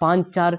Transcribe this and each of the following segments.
5-4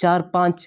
4-5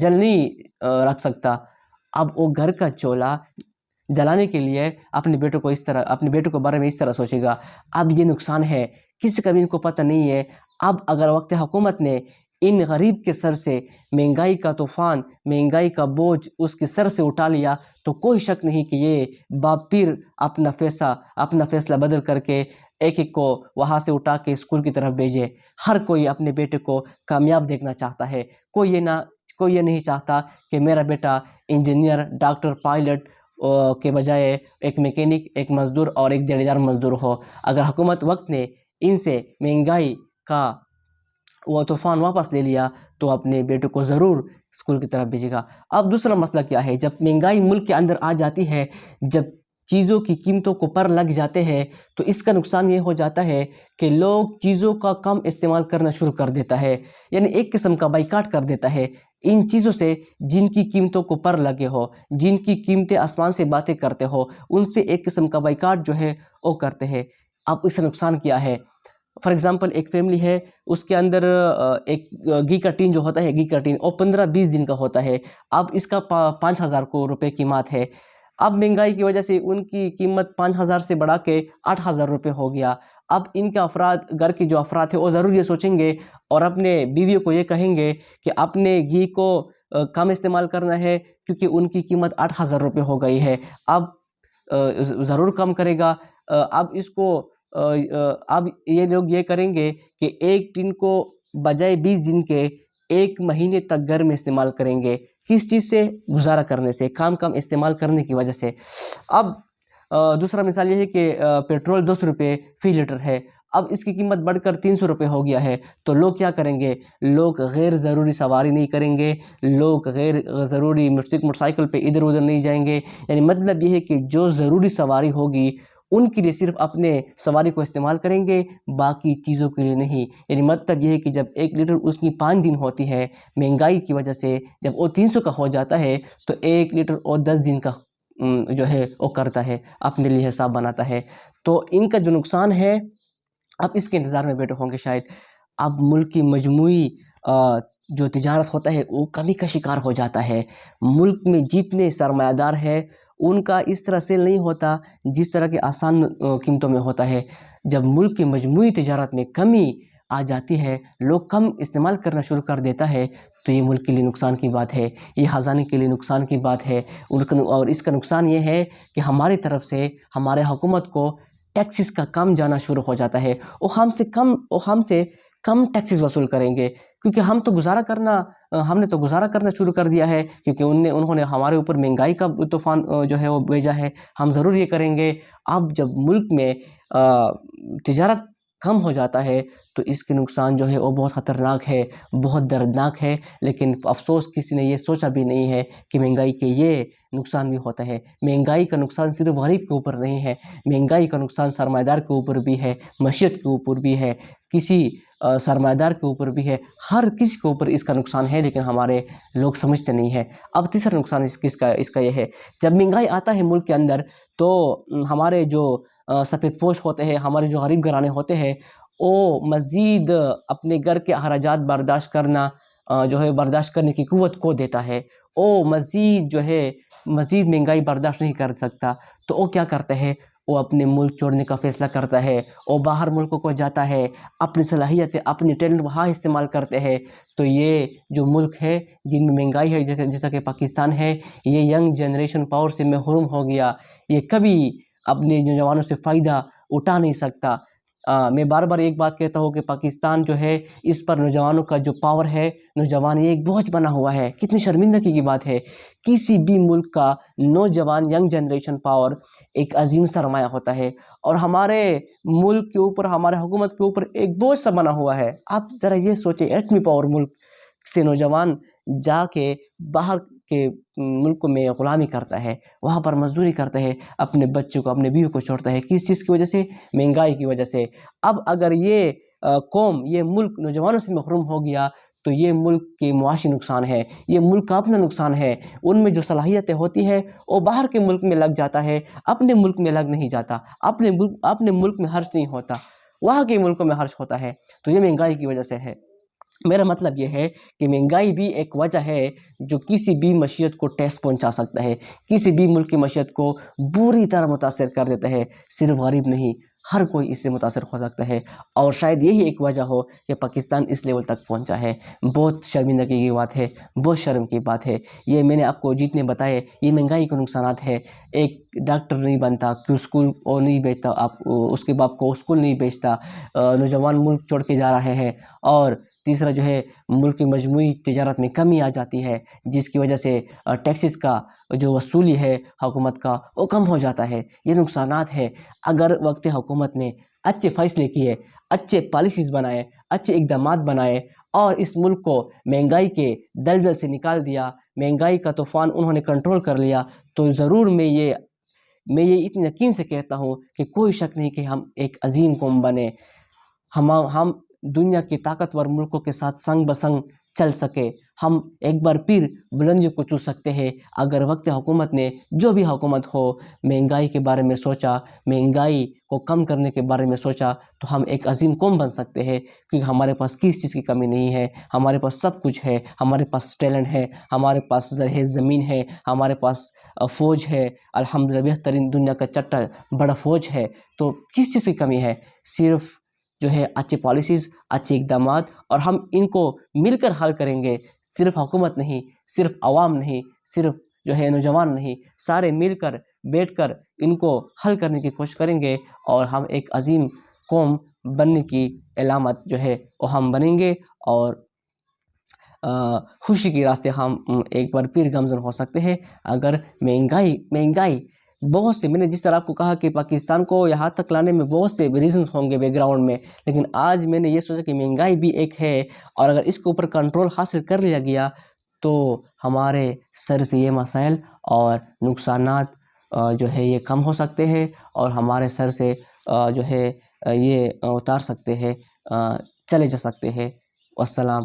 جل نہیں رکھ سکتا، اب وہ گھر کا چولہا جلانے کے لیے اپنے بیٹے کو بارے میں اس طرح سوچے گا۔ اب یہ نقصان ہے، کسی کا بھی ان کو پتہ نہیں ہے۔ اب اگر وقت حکومت نے ان غریب کے سر سے مہنگائی کا طوفان، مہنگائی کا بوجھ اس کے سر سے اٹھا لیا، تو کوئی شک نہیں کہ یہ باپ پیر اپنا فیصلہ بدل کر کے ایک ایک کو وہاں سے اٹھا کے اسکول کی طرف بھیجے۔ ہر کوئی اپنے بیٹے کو کامیاب دیکھنا چاہتا ہے، کوئی یہ نہیں چاہتا کہ میرا بیٹا انجینئر، ڈاکٹر، پائلٹ کے بجائے ایک میکینک، ایک مزدور اور ایک دیہڑیدار مزدور ہو۔ اگر حکومت وقت نے ان سے مہنگائی کا وہ طوفان واپس لے لیا تو اپنے بیٹے کو ضرور اسکول کی طرف بھیجے گا۔ اب دوسرا مسئلہ کیا ہے، جب مہنگائی ملک کے اندر آ جاتی ہے، جب چیزوں کی قیمتوں کو پر لگ جاتے ہیں، تو اس کا نقصان یہ ہو جاتا ہے کہ لوگ چیزوں کا کم استعمال کرنا شروع کر دیتا ہے، یعنی ایک قسم کا بائیکاٹ کر دیتا ہے ان چیزوں سے جن کی قیمتوں کو پر لگے ہو، جن کی قیمتیں آسمان سے باتیں کرتے ہو، ان سے ایک قسم کا بائیکاٹ جو ہے وہ کرتے ہیں۔ اب اس کا نقصان کیا ہے؟ فار ایگزامپل ایک فیملی ہے، اس کے اندر ایک گھی کا ٹین جو ہوتا ہے، گھی کا ٹین وہ 15-20 دن کا ہوتا ہے، اب اس کا 5,000 روپے قیمت ہے۔ اب مہنگائی کی وجہ سے ان کی قیمت 5,000 سے بڑھا کے 8,000 روپے ہو گیا۔ اب ان کے گھر کے جو افراد ہیں وہ ضرور یہ سوچیں گے اور اپنے بیویوں کو یہ کہیں گے کہ اپنے گھی کو کم استعمال کرنا ہے، کیونکہ ان کی قیمت 8,000 روپے ہو گئی ہے۔ اب ضرور کم کرے گا۔ اب یہ لوگ یہ کریں گے کہ ایک ٹن کو بجائے 20 دن کے 1 مہینے تک گھر میں استعمال کریں گے۔ کس چیز سے؟ گزارا کرنے سے، کم استعمال کرنے کی وجہ سے۔ اب دوسرا مثال یہ ہے کہ پیٹرول 200 روپے فی لیٹر ہے، اب اس کی قیمت بڑھ کر 300 روپے ہو گیا ہے، تو لوگ کیا کریں گے؟ لوگ غیر ضروری سواری نہیں کریں گے، لوگ غیر ضروری موٹر سائیکل پہ ادھر ادھر نہیں جائیں گے۔ یعنی مطلب یہ ہے کہ جو ضروری سواری ہوگی ان کے لیے صرف اپنے سواری کو استعمال کریں گے، باقی چیزوں کے لیے نہیں۔ یعنی مطلب یہ ہے کہ جب 1 لیٹر اس کی 5 دن ہوتی ہے، مہنگائی کی وجہ سے جب وہ 300 کا ہو جاتا ہے، تو 1 لیٹر اور 10 دن کا جو ہے وہ کرتا ہے، اپنے لیے حساب بناتا ہے۔ تو ان کا جو نقصان ہے، اب اس کے انتظار میں بیٹھے ہوں گے شاید۔ اب ملک کی مجموعی جو تجارت ہوتا ہے وہ کمی کا شکار ہو جاتا ہے۔ ملک میں جتنے سرمایہ دار ہیں ان کا اس طرح سیل نہیں ہوتا جس طرح کے آسان قیمتوں میں ہوتا ہے۔ جب ملک کی مجموعی تجارت میں کمی آ جاتی ہے، لوگ کم استعمال کرنا شروع کر دیتا ہے، تو یہ ملک کے لیے نقصان کی بات ہے، یہ خزانے کے لیے نقصان کی بات ہے۔ اور اس کا نقصان یہ ہے کہ ہماری طرف سے ہمارے حکومت کو ٹیکسز کا کم جانا شروع ہو جاتا ہے، وہ ہم سے کم ٹیکسز وصول کریں گے، کیونکہ ہم نے تو گزارا کرنا شروع کر دیا ہے، کیونکہ انہوں نے ہمارے اوپر مہنگائی کا طوفان جو ہے وہ بھیجا ہے، ہم ضرور یہ کریں گے۔ اب جب ملک میں تجارت کم ہو جاتا ہے تو اس کے نقصان جو ہے وہ بہت خطرناک ہے، بہت دردناک ہے، لیکن افسوس کسی نے یہ سوچا بھی نہیں ہے کہ مہنگائی کے یہ نقصان بھی ہوتا ہے۔ مہنگائی کا نقصان صرف غریب کے اوپر نہیں ہے، مہنگائی کا نقصان سرمایہ دار کے اوپر بھی ہے، معیشت کے اوپر بھی ہے، کسی سرمایہ دار کے اوپر بھی ہے، ہر کسی کے اوپر اس کا نقصان ہے، لیکن ہمارے لوگ سمجھتے نہیں ہیں۔ اب تیسرا نقصان اس کا یہ ہے، جب مہنگائی آتا ہے ملک کے اندر تو ہمارے جو سفید پوش ہوتے ہیں، ہمارے جو غریب گھرانے ہوتے ہیں، وہ مزید اپنے گھر کے اخراجات برداشت کرنے کی قوت کو دیتا ہے، وہ مزید مہنگائی برداشت نہیں کر سکتا، تو وہ کیا کرتا ہے؟ وہ اپنے ملک چھوڑنے کا فیصلہ کرتا ہے، وہ باہر ملکوں کو جاتا ہے، اپنی صلاحیتیں، اپنی ٹیلنٹ وہاں استعمال کرتے ہیں۔ تو یہ جو ملک ہے جن میں مہنگائی ہے، جیسا کہ پاکستان ہے، یہ ینگ جنریشن پاور سے محروم ہو گیا، یہ کبھی اپنے نوجوانوں سے فائدہ اٹھا نہیں سکتا۔ میں بار بار ایک بات کہتا ہوں کہ پاکستان جو ہے اس پر نوجوانوں کا جو پاور ہے، نوجوان یہ ایک بوجھ بنا ہوا ہے۔ کتنی شرمندگی کی بات ہے، کسی بھی ملک کا نوجوان ینگ جنریشن پاور ایک عظیم سرمایہ ہوتا ہے، اور ہمارے ملک کے اوپر، ہمارے حکومت کے اوپر ایک بوجھ سا بنا ہوا ہے۔ آپ ذرا یہ سوچیں، ایٹمی پاور ملک سے نوجوان جا کے باہر کے ملک میں غلامی کرتا ہے، وہاں پر مزدوری کرتا ہے، اپنے بچوں کو، اپنے بیوی کو چھوڑتا ہے، کس چیز کی وجہ سے؟ مہنگائی کی وجہ سے۔ اب اگر یہ قوم، یہ ملک نوجوانوں سے محروم ہو گیا تو یہ ملک کے معاشی نقصان ہے، یہ ملک کا اپنا نقصان ہے۔ ان میں جو صلاحیتیں ہوتی ہیں وہ باہر کے ملک میں لگ جاتا ہے، اپنے ملک میں لگ نہیں جاتا، اپنے ملک میں خرچ نہیں ہوتا، وہاں کے ملکوں میں خرچ ہوتا ہے، تو یہ مہنگائی کی وجہ سے ہے۔ میرا مطلب یہ ہے کہ مہنگائی بھی ایک وجہ ہے جو کسی بھی معیشت کو ٹیس پہنچا سکتا ہے، کسی بھی ملک کی معیشت کو بری طرح متاثر کر دیتا ہے۔ صرف غریب نہیں، ہر کوئی اس سے متاثر ہو سکتا ہے، اور شاید یہی ایک وجہ ہو کہ پاکستان اس لیول تک پہنچا ہے۔ بہت شرمندگی کی بات ہے، بہت شرم کی بات ہے۔ یہ میں نے آپ کو جتنے بتائے یہ مہنگائی کے نقصانات ہے۔ ایک ڈاکٹر نہیں بنتا کہ اسکول وہ نہیں بیچتا، آپ اس کے باپ کو اسکول نہیں بیچتا، نوجوان ملک چھوڑ کے جا رہے ہیں، اور تیسرا جو ہے ملک کی مجموعی تجارت میں کمی آ جاتی ہے، جس کی وجہ سے ٹیکسز کا جو وصولی ہے حکومت کا وہ کم ہو جاتا ہے۔ یہ نقصانات ہے۔ اگر وقت حکومت نے اچھے فیصلے کیے، اچھے پالیسیز بنائے، اچھے اقدامات بنائے، اور اس ملک کو مہنگائی کے دلدل سے نکال دیا، مہنگائی کا طوفان انہوں نے کنٹرول کر لیا، تو ضرور میں یہ اتنے یقین سے کہتا ہوں کہ کوئی شک نہیں کہ ہم ایک عظیم قوم بنے، ہم دنیا کی طاقتور ملکوں کے ساتھ سنگ بسنگ چل سکے، ہم ایک بار پھر بلندیوں کو چھو سکتے ہیں اگر وقت حکومت نے، جو بھی حکومت ہو، مہنگائی کے بارے میں سوچا، مہنگائی کو کم کرنے کے بارے میں سوچا، تو ہم ایک عظیم قوم بن سکتے ہیں، کیونکہ ہمارے پاس کس چیز کی کمی نہیں ہے، ہمارے پاس سب کچھ ہے، ہمارے پاس ٹیلنٹ ہے، ہمارے پاس زرعی زمین ہے، ہمارے پاس فوج ہے، الحمدللہ بہترین دنیا کا چھٹا بڑا فوج ہے، تو کس چیز کی کمی ہے؟ صرف جو ہے اچھے پالیسیز، اچھے اقدامات، اور ہم ان کو مل کر حل کریں گے، صرف حکومت نہیں، صرف عوام نہیں، صرف جو ہے نوجوان نہیں، سارے مل کر بیٹھ کر ان کو حل کرنے کی کوشش کریں گے، اور ہم ایک عظیم قوم بننے کی علامت جو ہے وہ ہم بنیں گے، اور خوشی کے راستے ہم ایک بار پھر گامزن ہو سکتے ہیں۔ اگر مہنگائی بہت سے، میں نے جس طرح آپ کو کہا کہ پاکستان کو یہاں تک لانے میں بہت سے ریزنز ہوں گے بیک گراؤنڈ میں، لیکن آج میں نے یہ سوچا کہ مہنگائی بھی ایک ہے، اور اگر اس کے اوپر کنٹرول حاصل کر لیا گیا تو ہمارے سر سے یہ مسائل اور نقصانات جو ہے یہ کم ہو سکتے ہیں، اور ہمارے سر سے جو ہے یہ اتار سکتے ہیں، چلے جا سکتے ہیں۔ والسلام۔